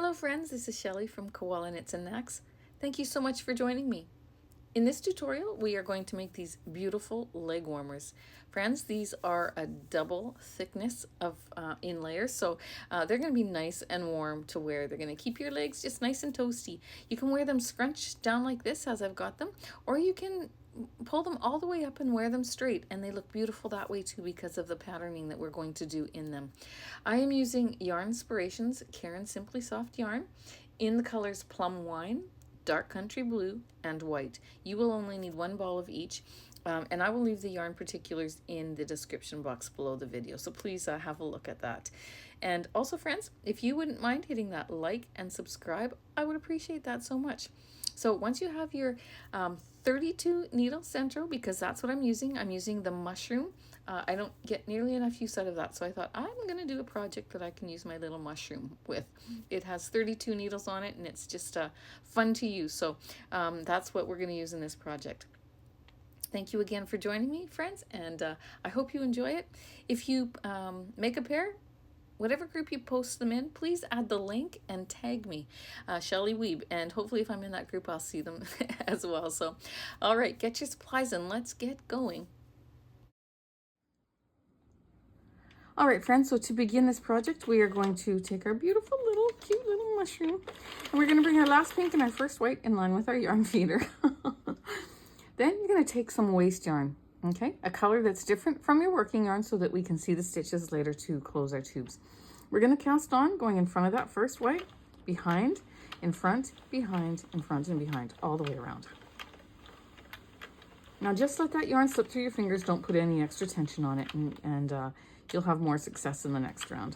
Hello friends, this is Shelley from Koala Knits and Knacks. Thank you so much for joining me. In this tutorial, we are going to make these beautiful leg warmers. Friends, these are a double thickness of in layers, so they're going to be nice and warm to wear. They're going to keep your legs just nice and toasty. You can wear them scrunched down like this as I've got them, or you can pull them all the way up and wear them straight, and they look beautiful that way too because of the patterning that we're going to do in them. I am using Yarnspirations Caron Simply Soft yarn in the colors Plum Wine, Dark Country Blue, and White. You will only need one ball of each, and I will leave the yarn particulars in the description box below the video, so please have a look at that. And also friends, if you wouldn't mind hitting that like and subscribe, I would appreciate that so much. So once you have your 32 needle Sentro, because that's what I'm using the mushroom. I don't get nearly enough use out of that, so I thought I'm going to do a project that I can use my little mushroom with. It has 32 needles on it, and it's just fun to use, so that's what we're going to use in this project. Thank you again for joining me, friends, and I hope you enjoy it. If you make a pair, whatever group you post them in, please add the link and tag me, Shelley Weeb, and hopefully if I'm in that group, I'll see them as well. So, all right, get your supplies and let's get going. All right, friends, so to begin this project, we are going to take our beautiful little, cute little mushroom, and we're going to bring our last pink and our first white in line with our yarn feeder. Then you're going to take some waste yarn, okay? A color that's different from your working yarn so that we can see the stitches later to close our tubes. We're going to cast on, going in front of that first white, behind, in front, behind, in front, and behind, all the way around. Now just let that yarn slip through your fingers. Don't put any extra tension on it, and you'll have more success in the next round.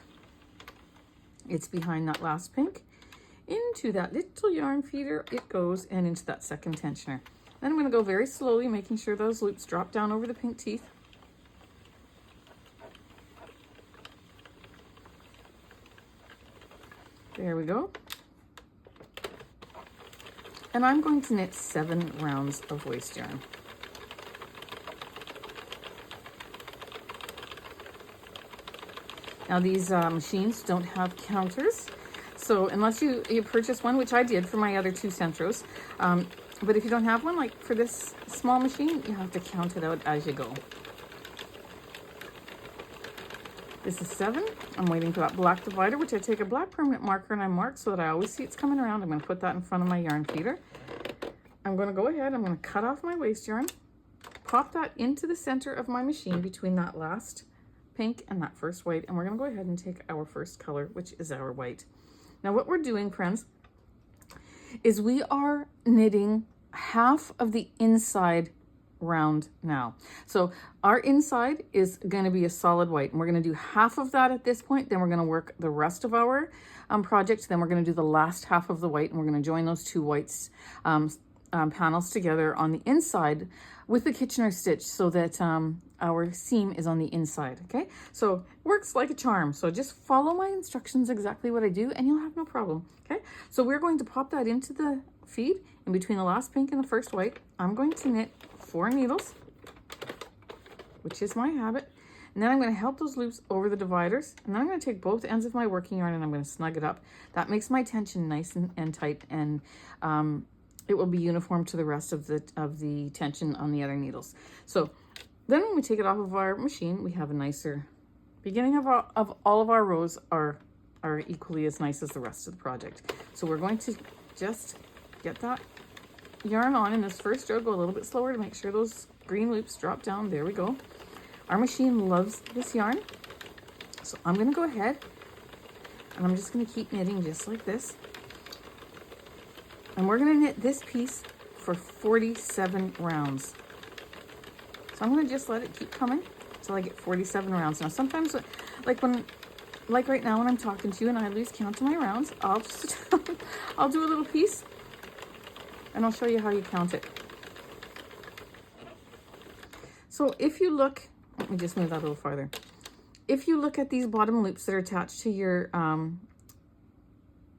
It's behind that last pink. Into that little yarn feeder it goes, and into that second tensioner. Then I'm going to go very slowly, making sure those loops drop down over the pink teeth. There we go. And I'm going to knit 7 rounds of waste yarn. Now these machines don't have counters, so unless you purchase one, which I did for my other 2 Sentros, but if you don't have one, like for this small machine, you have to count it out as you go. This is 7. I'm waiting for that black divider, which I take a black permanent marker and I mark so that I always see it's coming around. I'm going to put that in front of my yarn feeder. I'm going to go ahead, I'm going to cut off my waste yarn, pop that into the center of my machine between that last pink and that first white, and we're going to go ahead and take our first color, which is our white. Now what we're doing, friends, is we are knitting half of the inside round now. So our inside is going to be a solid white, and we're going to do half of that at this point. Then we're going to work the rest of our project. Then we're going to do the last half of the white, and we're going to join those 2 whites panels together on the inside with the Kitchener stitch so that our seam is on the inside. Okay, so it works like a charm. So just follow my instructions exactly what I do and you'll have no problem. Okay, so we're going to pop that into the feed in between the last pink and the first white. I'm going to knit 4 needles, which is my habit, and then I'm going to help those loops over the dividers, and then I'm going to take both ends of my working yarn and I'm going to snug it up. That makes my tension nice and tight, and it will be uniform to the rest of the tension on the other needles. So then when we take it off of our machine, we have a nicer beginning of all of our rows are equally as nice as the rest of the project. So we're going to just get that yarn on in this first row, go a little bit slower to make sure those green loops drop down. There we go. Our machine loves this yarn. So I'm going to go ahead and I'm just going to keep knitting just like this. And we're going to knit this piece for 47 rounds. So I'm going to just let it keep coming until I get 47 rounds. Now sometimes, like right now when I'm talking to you and I lose count of my rounds, I'll just I'll do a little piece and I'll show you how you count it. So if you look, let me just move that a little farther. If you look at these bottom loops that are attached to your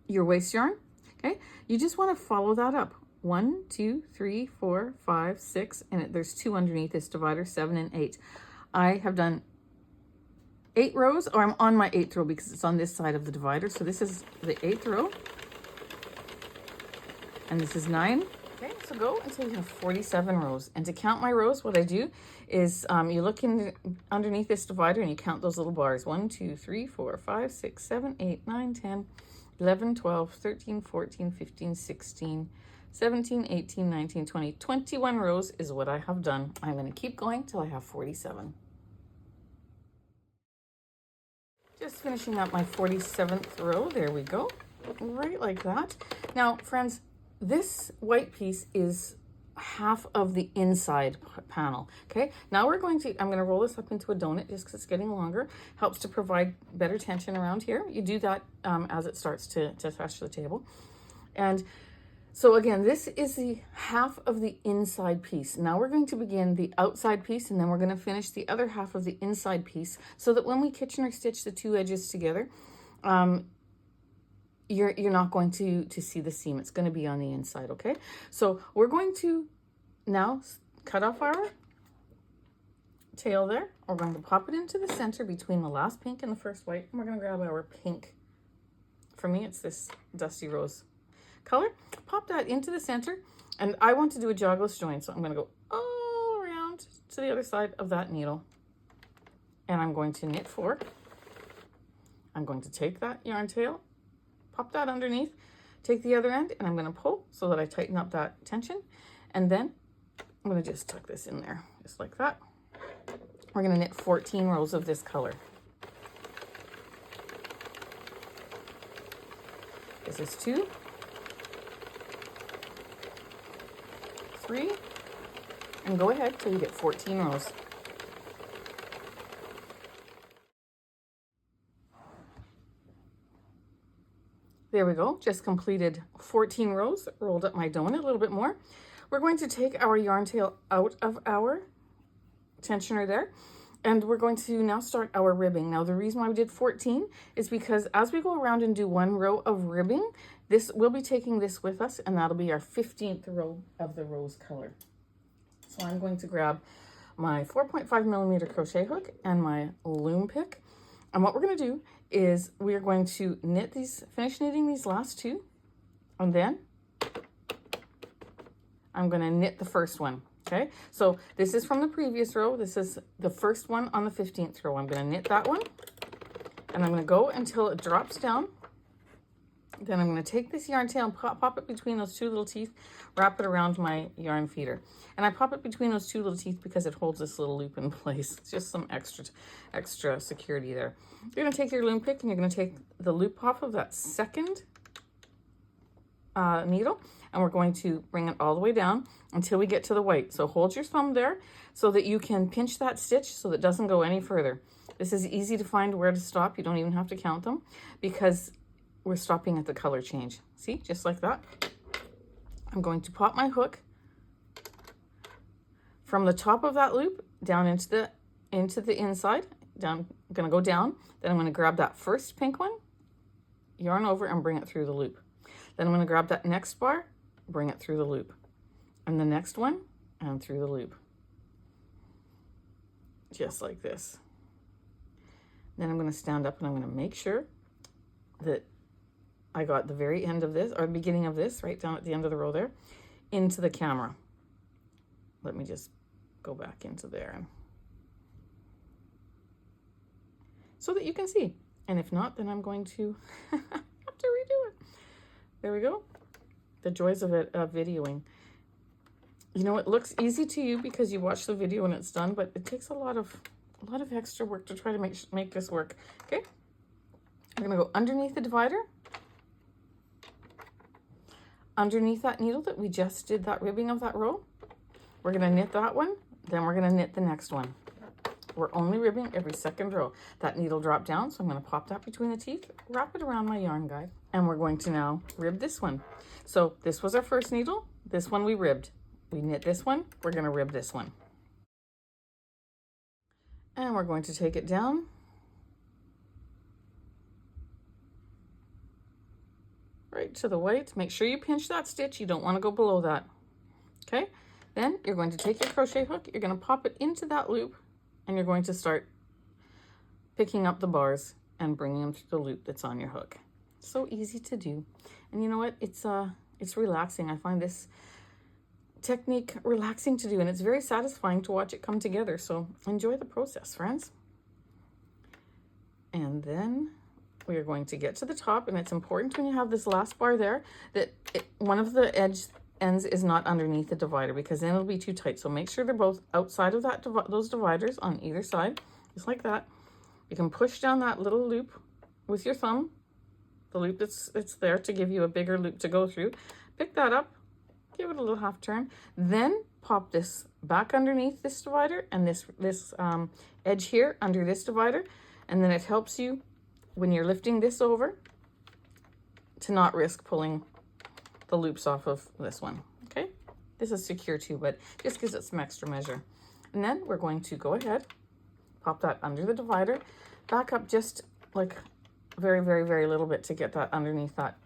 waste yarn, okay, you just want to follow that up. 1, 2, 3, 4, 5, 6, and there's 2 underneath this divider, 7 and 8. I have done 8 rows, or I'm on my 8th row because it's on this side of the divider. So this is the 8th row, and this is 9. Okay, so go until you have 47 rows. And to count my rows, what I do is you look in underneath this divider and you count those little bars. 1, 2, 3, 4, 5, 6, 7, 8, 9, 10, 11, 12, 13, 14, 15, 16, 17, 18, 19, 20, 21 rows is what I have done. I'm going to keep going till I have 47. Just finishing up my 47th row. There we go. Right like that. Now, friends, this white piece is half of the inside panel. Okay, now I'm going to roll this up into a donut just because it's getting longer. Helps to provide better tension around here. You do that as it starts to touch the table. And so again, this is the half of the inside piece. Now we're going to begin the outside piece, and then we're going to finish the other half of the inside piece, so that when we Kitchener stitch the two edges together, you're not going to see the seam. It's going to be on the inside, okay? So we're going to now cut off our tail there. We're going to pop it into the center between the last pink and the first white, and we're going to grab our pink. For me, it's this Dusty Rose color. Pop that into the center, and I want to do a jogless join, so I'm going to go all around to the other side of that needle, and I'm going to knit 4. I'm going to take that yarn tail, pop that underneath, take the other end, and I'm going to pull so that I tighten up that tension, and then I'm going to just tuck this in there just like that. We're going to knit 14 rows of this color. This is 2, 3, and go ahead till you get 14 rows. There we go, just completed 14 rows, rolled up my donut a little bit more. We're going to take our yarn tail out of our tensioner there, and we're going to now start our ribbing. Now the reason why we did 14 is because as we go around and do 1 row of ribbing, we'll be taking this with us, and that'll be our 15th row of the rose color. So I'm going to grab my 4.5mm crochet hook and my loom pick, and what we're going to do is we are going to finish knitting these last 2, and then I'm going to knit the first one. Okay, so this is from the previous row. This is the first one on the 15th row. I'm going to knit that one, and I'm going to go until it drops down. Then I'm going to take this yarn tail and pop it between those 2 little teeth, wrap it around my yarn feeder. And I pop it between those 2 little teeth because it holds this little loop in place. It's just some extra security there. You're going to take your loom pick, and you're going to take the loop off of that second needle, and we're going to bring it all the way down until we get to the white. So hold your thumb there so that you can pinch that stitch so that it doesn't go any further. This is easy to find where to stop. You don't even have to count them because we're stopping at the color change. See, just like that. I'm going to pop my hook from the top of that loop down into the inside. I'm going to go down. Then I'm going to grab that first pink one, yarn over, and bring it through the loop. Then I'm going to grab that next bar, bring it through the loop, and the next one, and through the loop. Just like this. Then I'm going to stand up, and I'm going to make sure that I got the very end of this, or the beginning of this, right down at the end of the row there, into the camera. Let me just go back into there, so that you can see. And if not, then I'm going to have to redo it. There we go. The joys of videoing. You know, it looks easy to you because you watch the video and it's done, but it takes a lot of extra work to try to make this work. Okay, I'm gonna go underneath the divider, underneath that needle that we just did that ribbing of that row. We're gonna knit that one, then we're gonna knit the next one. We're only ribbing every second row. That needle dropped down, so I'm going to pop that between the teeth, wrap it around my yarn guide, and we're going to now rib this one. So this was our first needle. This one we ribbed. We knit this one. We're going to rib this one. And we're going to take it down. Right to the white. Make sure you pinch that stitch. You don't want to go below that. Okay? Then you're going to take your crochet hook. You're going to pop it into that loop, and you're going to start picking up the bars and bringing them through the loop that's on your hook. So easy to do. And you know what? It's relaxing. I find this technique relaxing to do, and it's very satisfying to watch it come together. So enjoy the process, friends. And then we are going to get to the top, and it's important when you have this last bar there that one of the ends is not underneath the divider, because then it'll be too tight. So make sure they're both outside of those dividers on either side, just like that. You can push down that little loop with your thumb, the loop that's there to give you a bigger loop to go through. Pick that up, give it a little half turn, then pop this back underneath this divider and this edge here under this divider, and then it helps you when you're lifting this over to not risk pulling the loops off of this one. Okay, this is secure too, but just gives it some extra measure. And then we're going to go ahead, pop that under the divider, back up just like very, very, very little bit to get that underneath that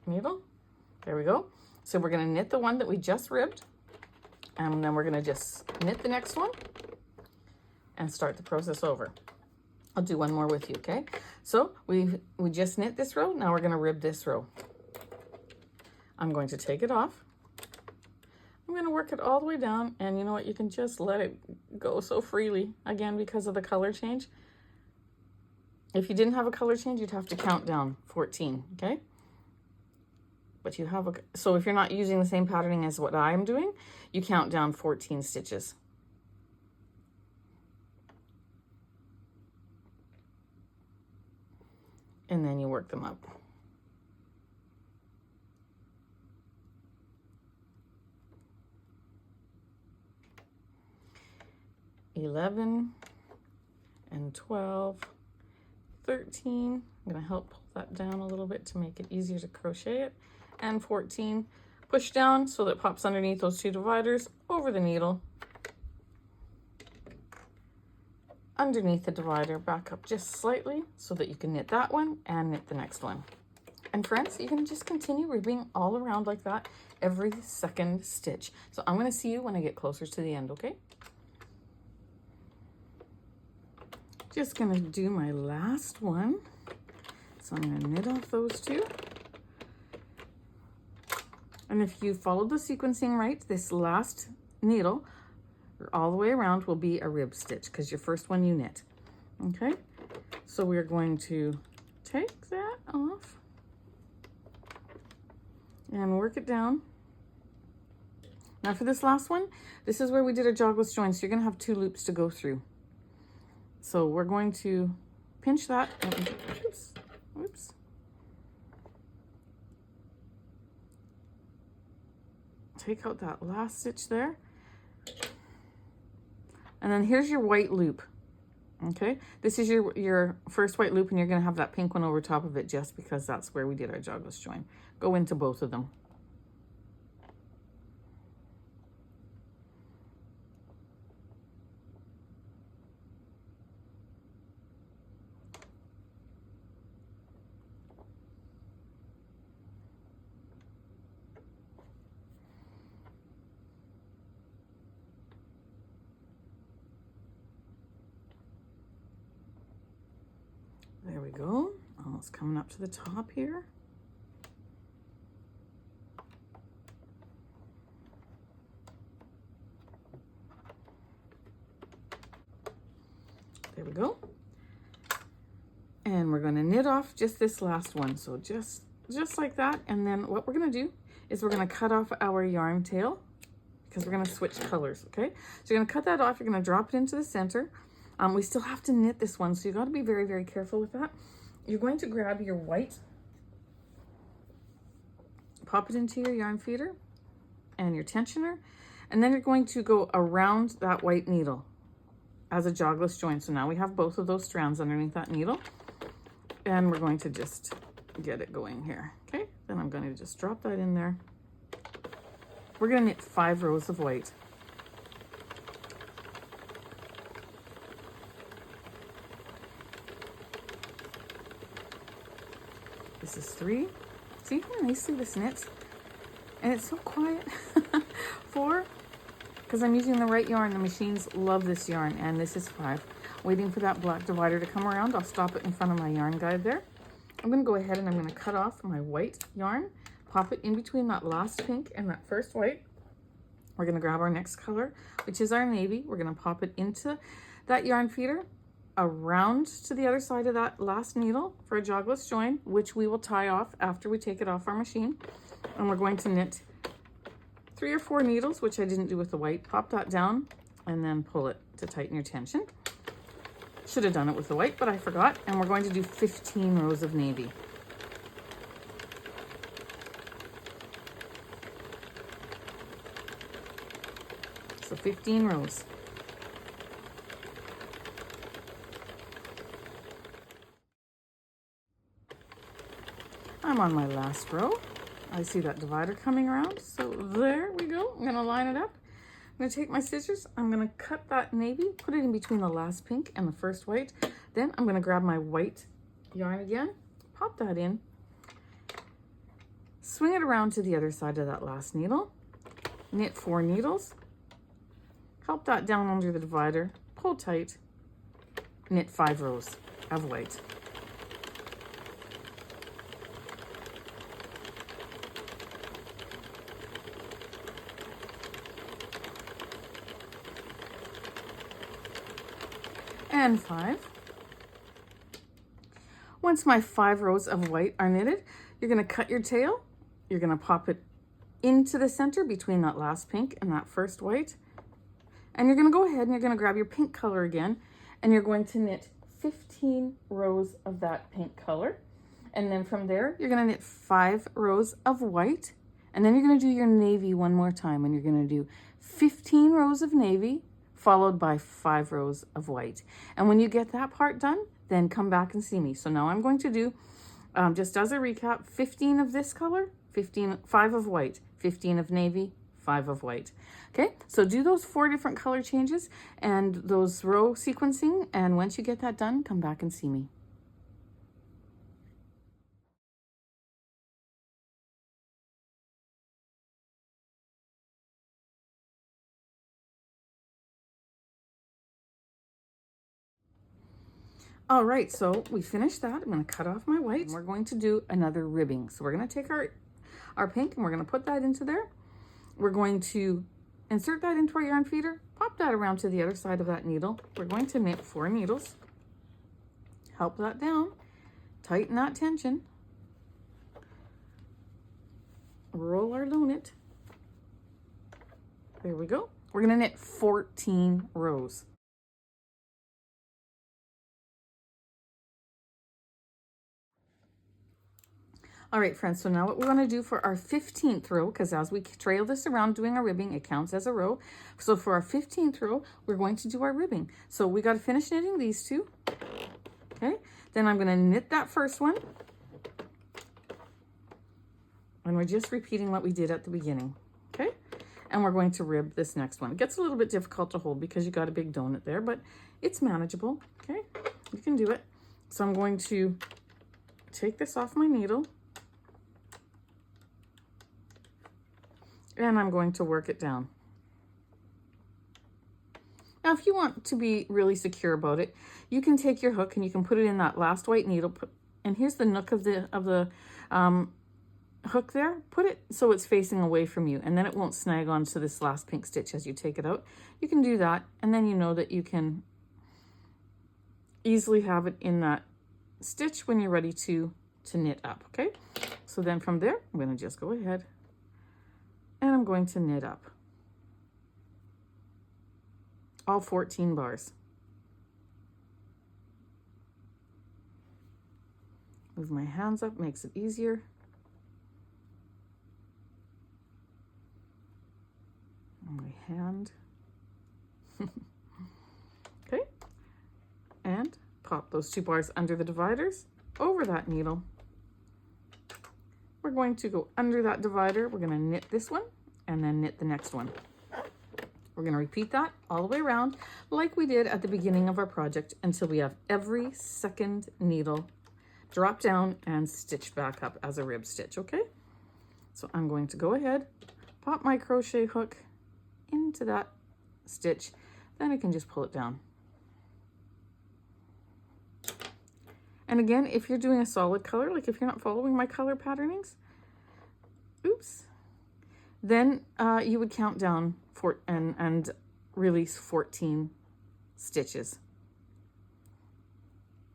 needle. There we go. So we're going to knit the one that we just ribbed, and then we're going to just knit the next one and start the process over. I'll do one more with you, okay? So we just knit this row. Now we're going to rib this row. I'm going to take it off. I'm going to work it all the way down, and you know what? You can just let it go so freely, again, because of the color change. If you didn't have a color change, you'd have to count down 14, okay? But you have so if you're not using the same patterning as what I'm doing, you count down 14 stitches. And then you work them up. $11 and $12, $13. I'm going to help pull that down a little bit to make it easier to crochet it. And $14. Push down so that it pops underneath those two dividers, over the needle, underneath the divider, back up just slightly so that you can knit that one and knit the next one. And friends, you can just continue ribbing all around like that every second stitch. So I'm going to see you when I get closer to the end, okay? Just going to do my last one. So I'm going to knit off those two. And if you follow the sequencing right, this last needle all the way around will be a rib stitch, because your first one you knit. Okay, so we're going to take that off and work it down. Now for this last one, this is where we did our jogless join, so you're going to have 2 loops to go through. So we're going to pinch that and, oops. Take out that last stitch there. And then here's your white loop. Okay, this is your first white loop, and you're going to have that pink one over top of it just because that's where we did our jogless join. Go into both of them. There we go, almost coming up to the top here. There we go. And we're going to knit off just this last one. So just like that. And then what we're going to do is we're going to cut off our yarn tail, because we're going to switch colors, okay? So you're going to cut that off. You're going to drop it into the center. We still have to knit this one, so you got to be very, very careful with that. You're going to grab your white, pop it into your yarn feeder and your tensioner, and then you're going to go around that white needle as a jogless join. So now we have both of those strands underneath that needle, and we're going to just get it going here. Okay, then I'm going to just drop that in there. We're going to knit 5 rows of white. This is 3. See how nicely this knits? And it's so quiet. 4, because I'm using the right yarn. The machines love this yarn, and this is 5. Waiting for that black divider to come around, I'll stop it in front of my yarn guide there. I'm going to go ahead and I'm going to cut off my white yarn, pop it in between that last pink and that first white. We're going to grab our next color, which is our navy. We're going to pop it into that yarn feeder, around to the other side of that last needle for a jogless join, which we will tie off after we take it off our machine. And we're going to knit 3 or 4 needles, which I didn't do with the white. Pop that down and then pull it to tighten your tension. Should have done it with the white, but I forgot. And we're going to do 15 rows of navy. So 15 rows. I'm on my last row. I see that divider coming around. So there we go. I'm going to line it up. I'm going to take my scissors. I'm going to cut that navy, put it in between the last pink and the first white. Then I'm going to grab my white yarn again, pop that in, swing it around to the other side of that last needle, knit 4 needles, help that down under the divider, pull tight, knit 5 rows of white. And 5. Once my 5 rows of white are knitted, you're going to cut your tail. You're going to pop it into the center between that last pink and that first white. And you're going to go ahead and you're going to grab your pink color again, and you're going to knit 15 rows of that pink color. And then from there, you're going to knit 5 rows of white, and then you're going to do your navy one more time, and you're going to do 15 rows of navy, followed by 5 rows of white. And when you get that part done, then come back and see me. So now I'm going to do, just as a recap, 15 of this color, 5 of white, 15 of navy, 5 of white. Okay, so do those 4 different color changes and those row sequencing, and once you get that done, come back and see me. All right, so we finished that. I'm going to cut off my white. We're going to do another ribbing. So we're going to take our pink and we're going to put that into there. We're going to insert that into our yarn feeder, pop that around to the other side of that needle. We're going to knit 4 needles, help that down, tighten that tension, roll our low knit. There we go. We're going to knit 14 rows. All right, friends, so now what we want to do for our 15th row, because as we trail this around doing our ribbing, it counts as a row. So for our 15th row, we're going to do our ribbing. So we got to finish knitting these 2. Okay, then I'm going to knit that first one. And we're just repeating what we did at the beginning. Okay, and we're going to rib this next one. It gets a little bit difficult to hold because you got a big donut there, but it's manageable. Okay, you can do it. So I'm going to take this off my needle, and I'm going to work it down. Now, if you want to be really secure about it, you can take your hook and you can put it in that last white needle. And here's the nook of the hook there. Put it so it's facing away from you, and then it won't snag onto this last pink stitch as you take it out. You can do that, and then you know that you can easily have it in that stitch when you're ready to knit up. Okay, so then from there, I'm going to just go ahead and I'm going to knit up all 14 bars. Move my hands up, makes it easier. My hand. Okay, and pop those 2 bars under the dividers, over that needle. We're going to go under that divider. We're going to knit this one and then knit the next one. We're going to repeat that all the way around like we did at the beginning of our project until we have every second needle drop down and stitch back up as a rib stitch. Okay, so I'm going to go ahead, pop my crochet hook into that stitch, then I can just pull it down. And again, if you're doing a solid color, like if you're not following my color patternings, oops, then you would count down and release 14 stitches.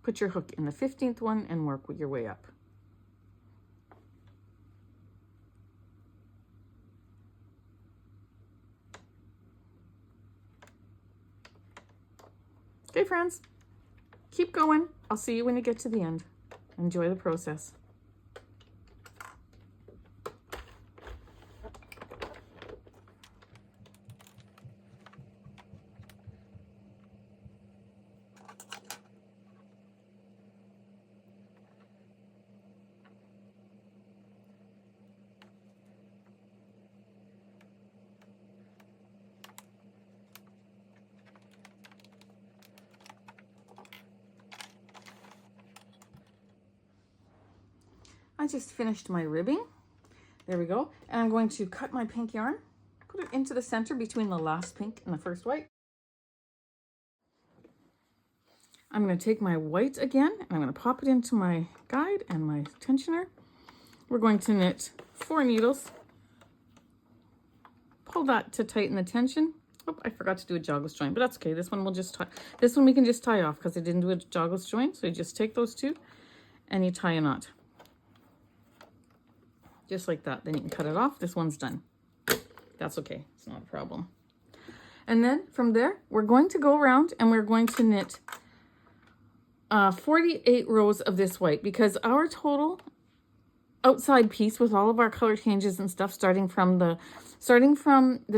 Put your hook in the 15th one and work your way up. Okay, friends, keep going. I'll see you when you get to the end. Enjoy the process. I just finished my ribbing. There we go. And I'm going to cut my pink yarn, put it into the center between the last pink and the first white. I'm going to take my white again, and I'm going to pop it into my guide and my tensioner. We're going to knit 4 needles. Pull that to tighten the tension. Oh, I forgot to do a jogless join, but that's okay. This one we'll just tie. This one we can just tie off because I didn't do a jogless join. So you just take those two and you tie a knot. Just like that. Then you can cut it off. This one's done. That's okay. It's not a problem. And then from there, we're going to go around and we're going to knit 48 rows of this white, because our total outside piece with all of our color changes and stuff, starting from the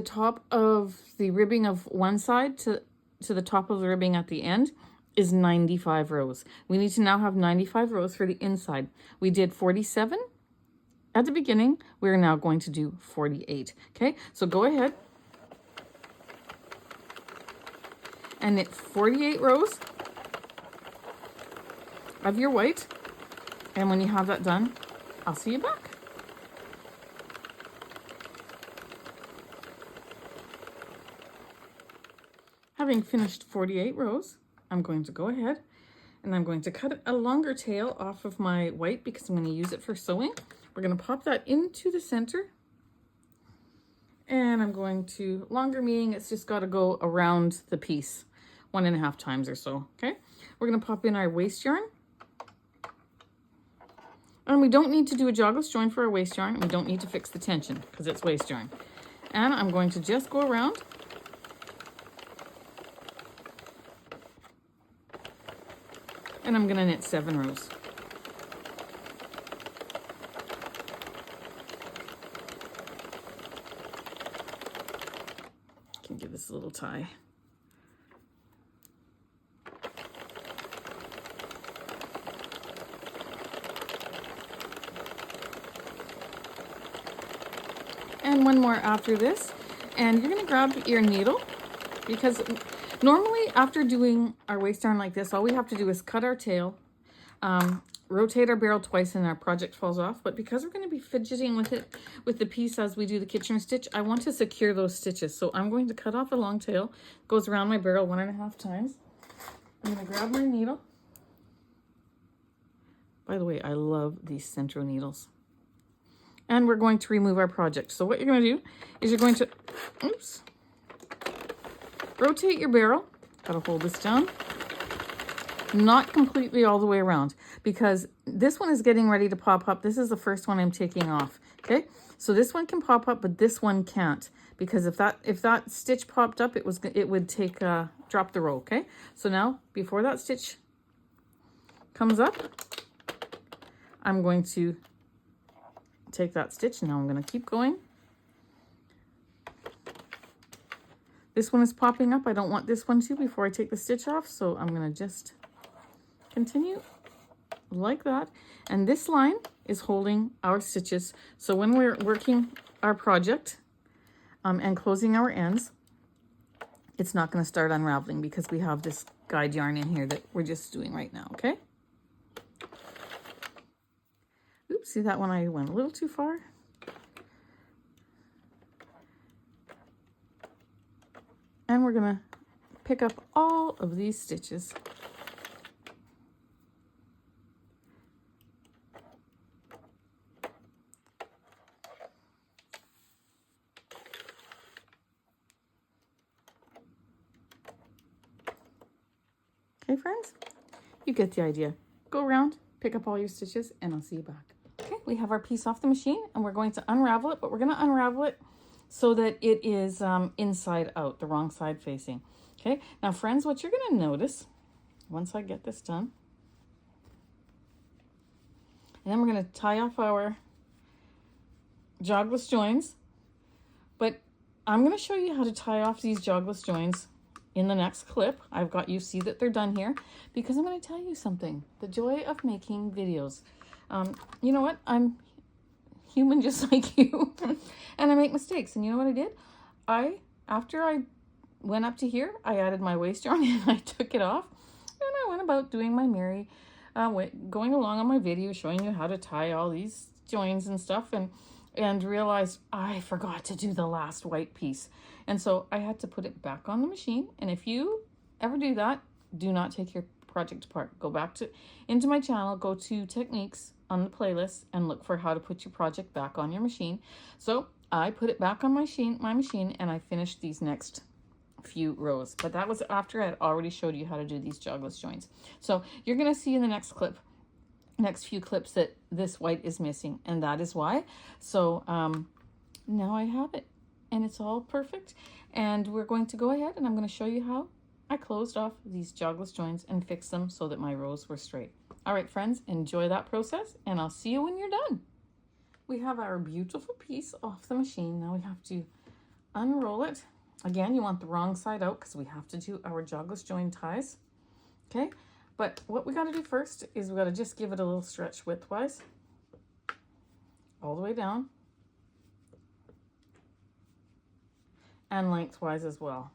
top of the ribbing of one side to the top of the ribbing at the end, is 95 rows. We need to now have 95 rows for the inside. We did 47 at the beginning. We're now going to do 48. Okay, so go ahead and knit 48 rows of your white. And when you have that done, I'll see you back. Having finished 48 rows, I'm going to go ahead and I'm going to cut a longer tail off of my white because I'm going to use it for sewing. We're going to pop that into the center. And I'm going to, longer meaning it's just got to go around the piece 1.5 times or so, okay? We're going to pop in our waste yarn. And we don't need to do a jogless join for our waste yarn. We don't need to fix the tension because it's waste yarn. And I'm going to just go around. And I'm going to knit 7 rows. I can give this a little tie. And one more after this, and you're going to grab your needle, because normally after doing our waste yarn like this, all we have to do is cut our tail, rotate our barrel twice, and our project falls off. But because we're going to be fidgeting with it, with the piece as we do the Kitchener stitch, I want to secure those stitches. So I'm going to cut off a long tail, goes around my barrel 1.5 times. I'm going to grab my needle. By the way, I love these Sentro needles. And we're going to remove our project. So what you're going to do is you're going to, oops, rotate your barrel. Gotta hold this down. Not completely all the way around, because this one is getting ready to pop up. This is the first one I'm taking off. Okay, so this one can pop up, but this one can't, because if that stitch popped up, it would take drop the row. Okay, so now before that stitch comes up, I'm going to take that stitch. Now I'm going to keep going. This one is popping up. I don't want this one to before I take the stitch off, so I'm going to just continue like that. And this line is holding our stitches, so when we're working our project and closing our ends, it's not going to start unraveling because we have this guide yarn in here that we're just doing right now. Okay, oops, see that one I went a little too far. And we're going to pick up all of these stitches. Okay, friends, you get the idea. Go around, pick up all your stitches, and I'll see you back. Okay, we have our piece off the machine, and we're going to unravel it, but we're going to unravel it so that it is inside out, the wrong side facing. Okay, now friends, what you're going to notice once I get this done, and then we're going to tie off our jogless joins, but I'm going to show you how to tie off these jogless joins in the next clip. I've got you see that they're done here because I'm going to tell you something. The joy of making videos. You know what? I'm human just like you and I make mistakes. And you know what I did? After I went up to here, I added my waste yarn and I took it off and I went about doing my merry, going along on my video, showing you how to tie all these joins and stuff, and realized I forgot to do the last white piece. And so I had to put it back on the machine. And if you ever do that, do not take your project apart. Go back into my channel, go to techniques on the playlist and look for how to put your project back on your machine. So I put it back on my machine and I finished these next few rows. But that was after I had already showed you how to do these jogless joins. So you're going to see in the next few clips that this white is missing, and that is why. So now I have it and it's all perfect, and we're going to go ahead and I'm going to show you how I closed off these jogless joins and fixed them so that my rows were straight. All right, friends, enjoy that process and I'll see you when you're done. We have our beautiful piece off the machine. Now we have to unroll it. Again, you want the wrong side out because we have to do our jogless join ties. Okay, but what we got to do first is we got to just give it a little stretch widthwise all the way down and lengthwise as well.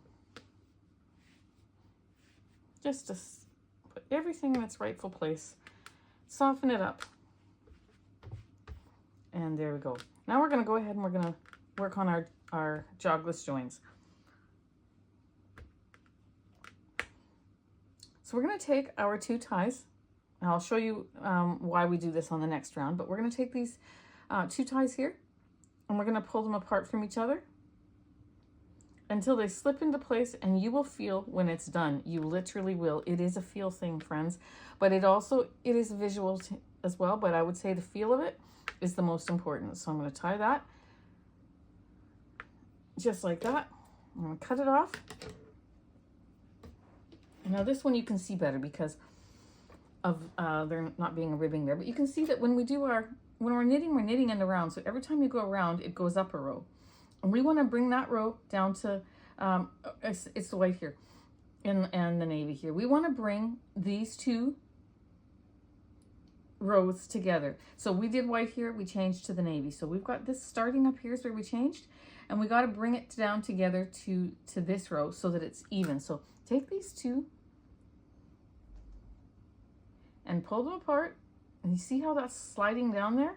Just to put everything in its rightful place, soften it up, and there we go. Now we're going to go ahead and we're going to work on our jogless joins. So we're going to take our two ties, and I'll show you why we do this on the next round, but we're going to take these two ties here and we're going to pull them apart from each other until they slip into place, and you will feel when it's done. You literally will. It is a feel thing, friends, but it is visual as well, but I would say the feel of it is the most important. So I'm going to tie that just like that. I'm going to cut it off. Now this one you can see better because of there not being a ribbing there, but you can see that when we're knitting end around. So every time you go around, it goes up a row. And we want to bring that row down to, it's the white here and the navy here. We want to bring these two rows together. So we did white here, we changed to the navy. So we've got this starting up here is where we changed, and we got to bring it down together to this row so that it's even. So take these two and pull them apart, and you see how that's sliding down there?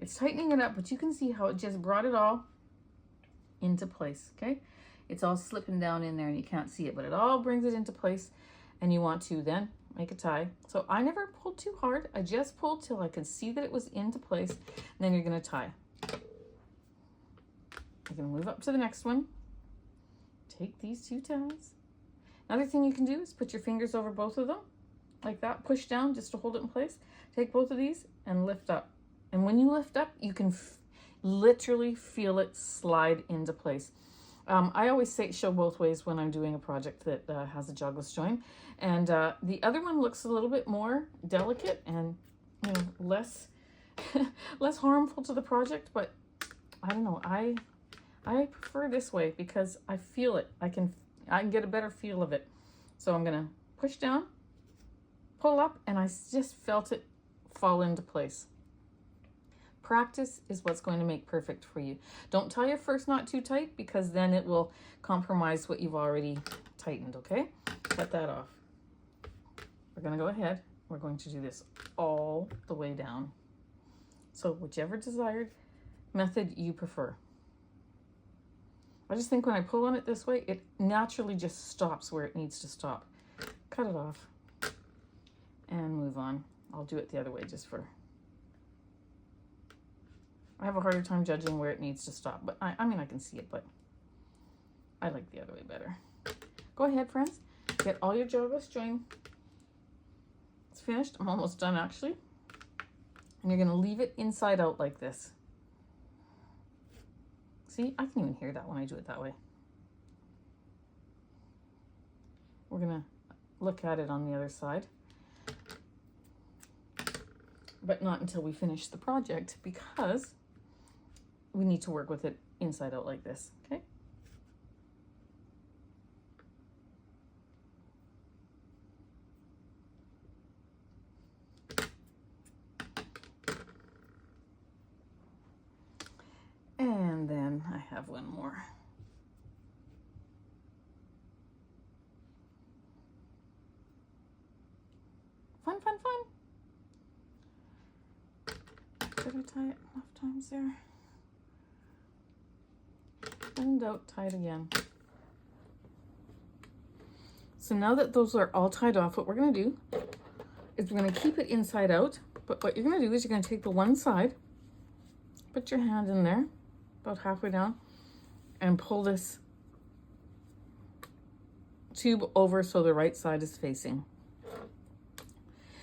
It's tightening it up, but you can see how it just brought it all into place, okay? It's all slipping down in there and you can't see it, but it all brings it into place, and you want to then make a tie. So I never pulled too hard. I just pulled till I could see that it was into place, and then you're gonna tie. You're gonna move up to the next one. Take these two ties. Another thing you can do is put your fingers over both of them, like that, push down just to hold it in place. Take both of these and lift up. And when you lift up, you can literally feel it slide into place. I always show both ways when I'm doing a project that has a jogless join. And the other one looks a little bit more delicate and less less harmful to the project. But I don't know, I prefer this way because I feel it. I can get a better feel of it. So I'm gonna push down, pull up, and I just felt it fall into place. Practice is what's going to make perfect for you. Don't tie your first knot too tight because then it will compromise what you've already tightened, okay? Cut that off. We're going to go ahead. We're going to do this all the way down. So whichever desired method you prefer. I just think when I pull on it this way, it naturally just stops where it needs to stop. Cut it off and move on. I'll do it the other way just for... I have a harder time judging where it needs to stop, but I mean, I can see it, but I like the other way better. Go ahead, friends. Get all your jogless join. It's finished. I'm almost done actually. And you're going to leave it inside out like this. See, I can even hear that when I do it that way. We're going to look at it on the other side. But not until we finish the project, because we need to work with it inside out like this, okay? And then I have one more. Fun, fun, fun. Did I tie it enough times there? When in doubt, tie it again. So now that those are all tied off, what we're going to do is we're going to keep it inside out. But what you're going to do is you're going to take the one side, put your hand in there, about halfway down, and pull this tube over so the right side is facing.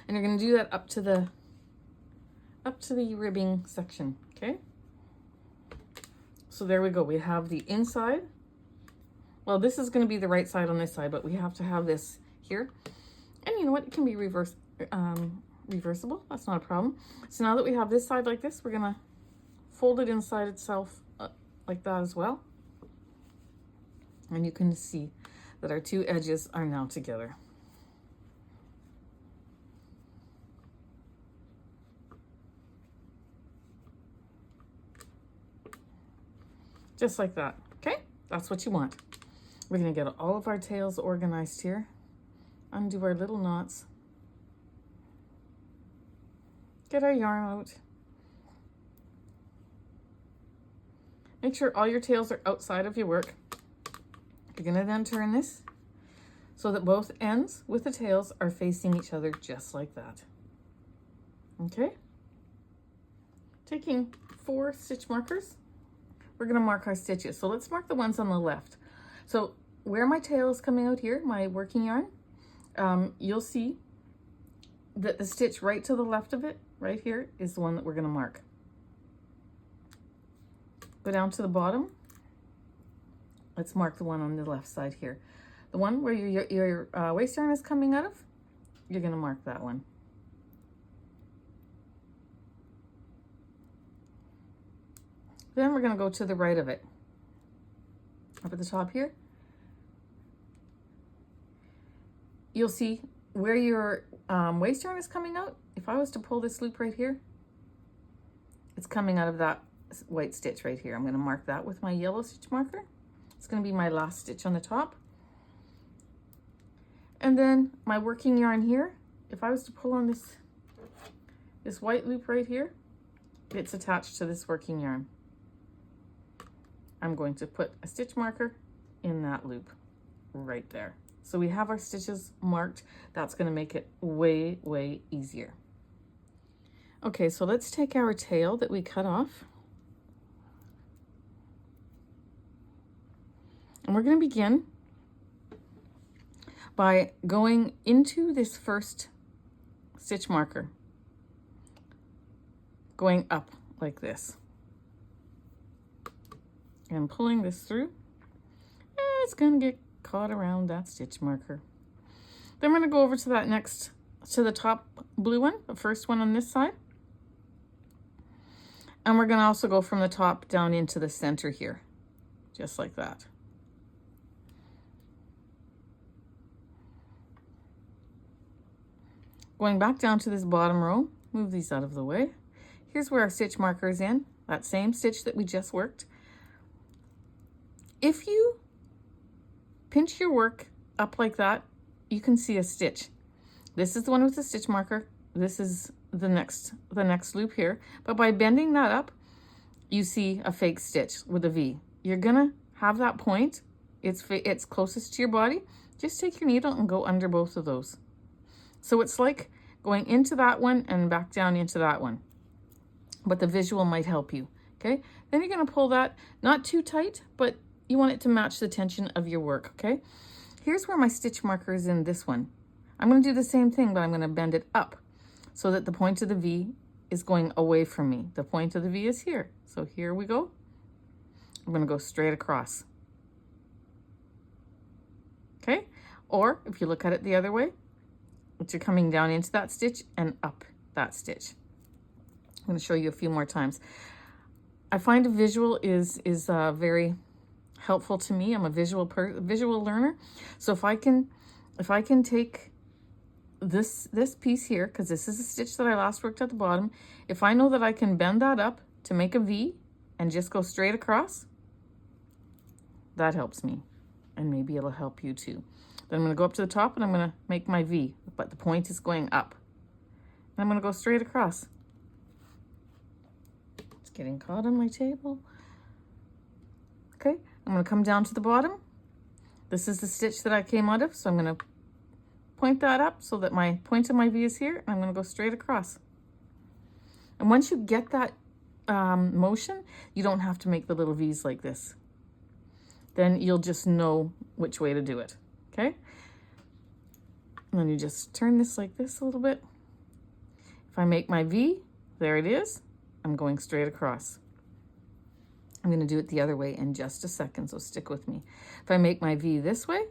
And you're going to do that up to the ribbing section, okay? So there we go. We have the inside. Well, this is going to be the right side on this side, but we have to have this here. And you know what? It can be reversible. That's not a problem. So now that we have this side like this, we're going to fold it inside itself like that as well. And you can see that our two edges are now together. Just like that, okay? That's what you want. We're gonna get all of our tails organized here. Undo our little knots. Get our yarn out. Make sure all your tails are outside of your work. You're gonna then turn this so that both ends with the tails are facing each other just like that. Okay? Taking 4 stitch markers, we're gonna mark our stitches. So let's mark the ones on the left. So where my tail is coming out here, my working yarn, you'll see that the stitch right to the left of it, right here, is the one that we're gonna mark. Go down to the bottom. Let's mark the one on the left side here. The one where your waste yarn is coming out of, you're gonna mark that one. Then we're gonna go to the right of it. Up at the top here, you'll see where your waste yarn is coming out. If I was to pull this loop right here, it's coming out of that white stitch right here. I'm going to mark that with my yellow stitch marker. It's going to be my last stitch on the top. And then my working yarn here, if I was to pull on this white loop right here, it's attached to this working yarn. I'm going to put a stitch marker in that loop right there. So we have our stitches marked. That's going to make it way, way easier. Okay, so let's take our tail that we cut off. And we're going to begin by going into this first stitch marker, going up like this, and pulling this through. And it's going to get caught around that stitch marker. Then we're going to go over to that next, to the top blue one, the first one on this side. And we're going to also go from the top down into the center here, just like that. Going back down to this bottom row, move these out of the way. Here's where our stitch marker is in, that same stitch that we just worked. If you pinch your work up like that, you can see a stitch. This is the one with the stitch marker. This is the next loop here. But by bending that up, you see a fake stitch with a V. You're gonna have that point. It's closest to your body. Just take your needle and go under both of those. So it's like going into that one and back down into that one. But the visual might help you, okay? Then you're gonna pull that, not too tight, but you want it to match the tension of your work, okay? here's where my stitch marker is in this one. I'm going to do the same thing, but I'm going to bend it up so that the point of the V is going away from me. The point of the V is here. So here we go. I'm going to go straight across. Okay? Or if you look at it the other way, you're coming down into that stitch and up that stitch. I'm going to show you a few more times. I find a visual is very helpful to me. I'm a visual learner. So if I can take this piece here, because this is a stitch that I last worked at the bottom, if I know that I can bend that up to make a V and just go straight across, that helps me, and maybe it'll help you too. Then I'm going to go up to the top and I'm going to make my V, but the point is going up. And I'm going to go straight across. It's getting caught on my table. Okay, I'm going to come down to the bottom. This is the stitch that I came out of, so I'm going to point that up so that my point of my V is here, and I'm going to go straight across. And once you get that motion, you don't have to make the little V's like this. Then you'll just know which way to do it, okay? And then you just turn this like this a little bit. If I make my V, there it is. I'm going straight across. I'm going to do it the other way in just a second, so stick with me. If I make my V this way,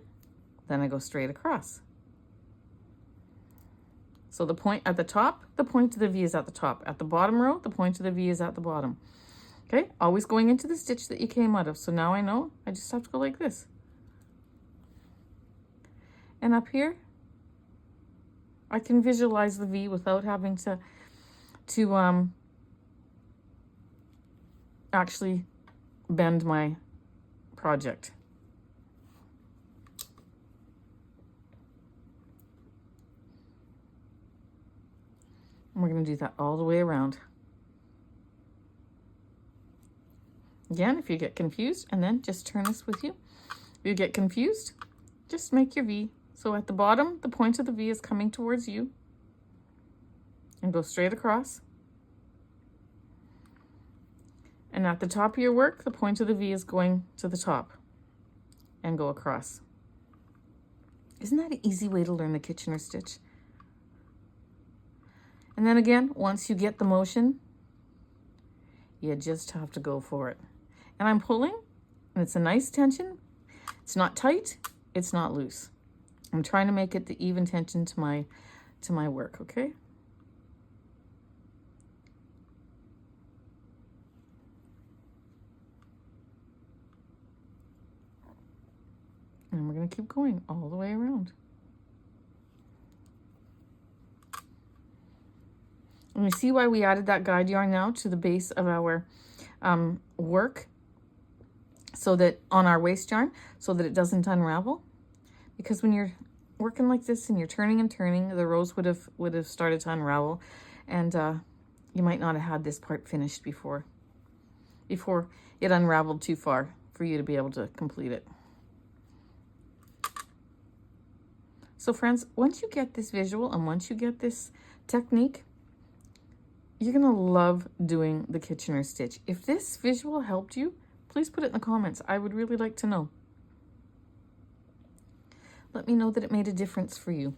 then I go straight across. So the point at the top, the point of the V is at the top. At the bottom row, the point of the V is at the bottom. Okay, always going into the stitch that you came out of. So now I know I just have to go like this. And up here, I can visualize the V without having to actually bend my project. And we're going to do that all the way around. Again, if you get confused, and then just turn this with you. If you get confused, just make your V. So at the bottom, the point of the V is coming towards you. And go straight across. And at the top of your work, the point of the V is going to the top. And go across. Isn't that an easy way to learn the Kitchener stitch? And then again, once you get the motion, you just have to go for it. And I'm pulling, and it's a nice tension. It's not tight, it's not loose. I'm trying to make it the even tension to my work, okay? And we're going to keep going all the way around. And you see why we added that guide yarn now to the base of our work, so that on our waste yarn, so that it doesn't unravel. Because when you're working like this and you're turning and turning, the rows would have started to unravel, and you might not have had this part finished before it unraveled too far for you to be able to complete it. So friends, once you get this visual and once you get this technique, you're going to love doing the Kitchener stitch. If this visual helped you, please put it in the comments. I would really like to know. Let me know that it made a difference for you.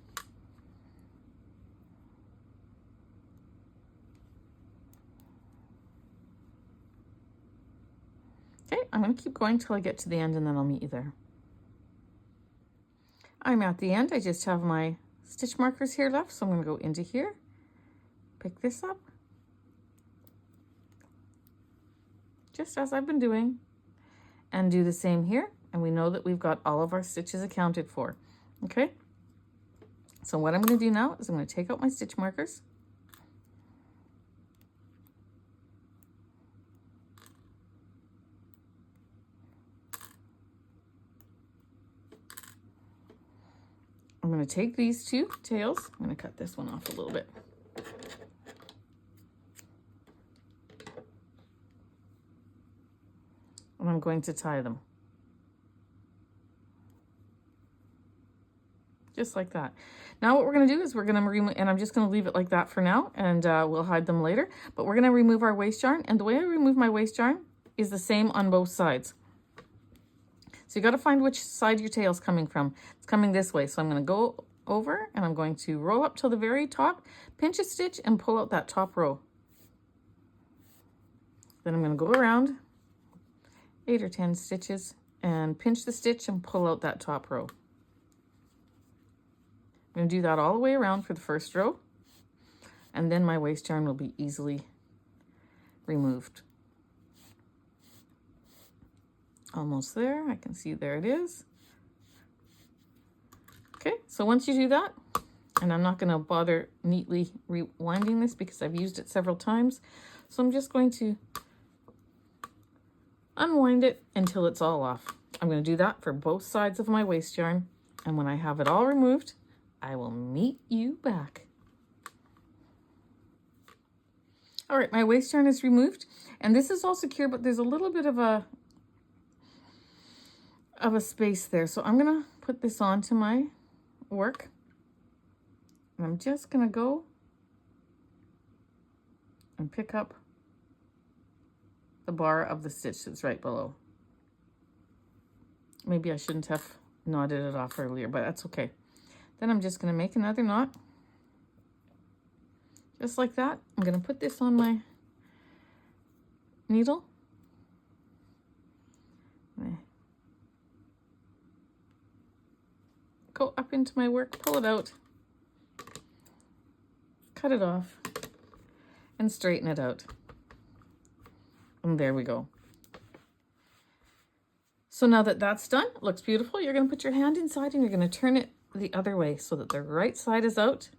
Okay, I'm going to keep going till I get to the end, and then I'll meet you there. I'm at the end. I just have my stitch markers here left, so I'm going to go into here, pick this up, just as I've been doing, and do the same here. And we know that we've got all of our stitches accounted for. Okay, so what I'm going to do now is I'm going to take out my stitch markers. I'm going to take these two tails. I'm going to cut this one off a little bit. And I'm going to tie them. Just like that. Now what we're going to do is we're going to remove, and I'm just going to leave it like that for now, and we'll hide them later. But we're going to remove our waste yarn, and the way I remove my waste yarn is the same on both sides. So you got to find which side your tail's coming from. It's coming this way. So I'm going to go over and I'm going to roll up till the very top, pinch a stitch and pull out that top row. Then I'm going to go around 8 or 10 stitches and pinch the stitch and pull out that top row. I'm going to do that all the way around for the first row, and then my waste yarn will be easily removed. Almost there. I can see there it is. Okay, so once you do that, and I'm not going to bother neatly rewinding this because I've used it several times, so I'm just going to unwind it until it's all off. I'm going to do that for both sides of my waste yarn, and when I have it all removed, I will meet you back. All right, my waste yarn is removed, and this is all secure, but there's a little bit of a space there. So I'm gonna put this onto my work, and I'm just gonna go and pick up the bar of the stitch that's right below. Maybe I shouldn't have knotted it off earlier, but that's okay. Then I'm just going to make another knot, just like that. I'm going to put this on my needle. Go up into my work, pull it out, cut it off, and straighten it out. And there we go. So now that that's done, it looks beautiful. You're going to put your hand inside and you're going to turn it the other way so that the right side is out,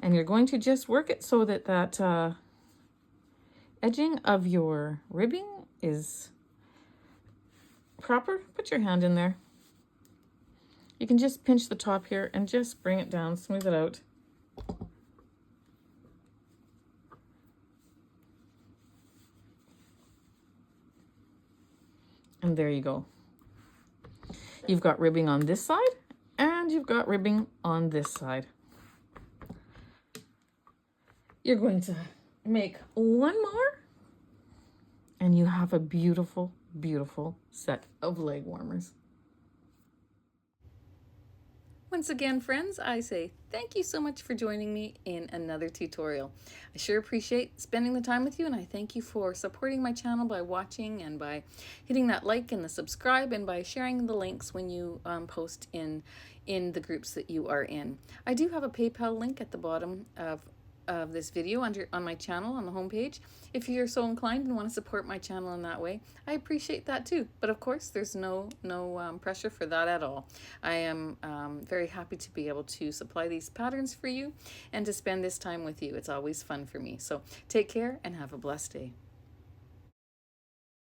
and you're going to just work it so that that edging of your ribbing is proper. Put your hand in there. You can just pinch the top here and just bring it down, smooth it out. And there you go. You've got ribbing on this side and you've got ribbing on this side. You're going to make one more and you have a beautiful, beautiful set of leg warmers. Once again, friends, I say thank you so much for joining me in another tutorial. I sure appreciate spending the time with you, and I thank you for supporting my channel by watching and by hitting that like and the subscribe and by sharing the links when you post in the groups that you are in. I do have a PayPal link at the bottom of this video on my channel on the homepage. If you're so inclined and want to support my channel in that way, I appreciate that too. But of course, there's no pressure for that at all. I am very happy to be able to supply these patterns for you and to spend this time with you. It's always fun for me. So take care and have a blessed day.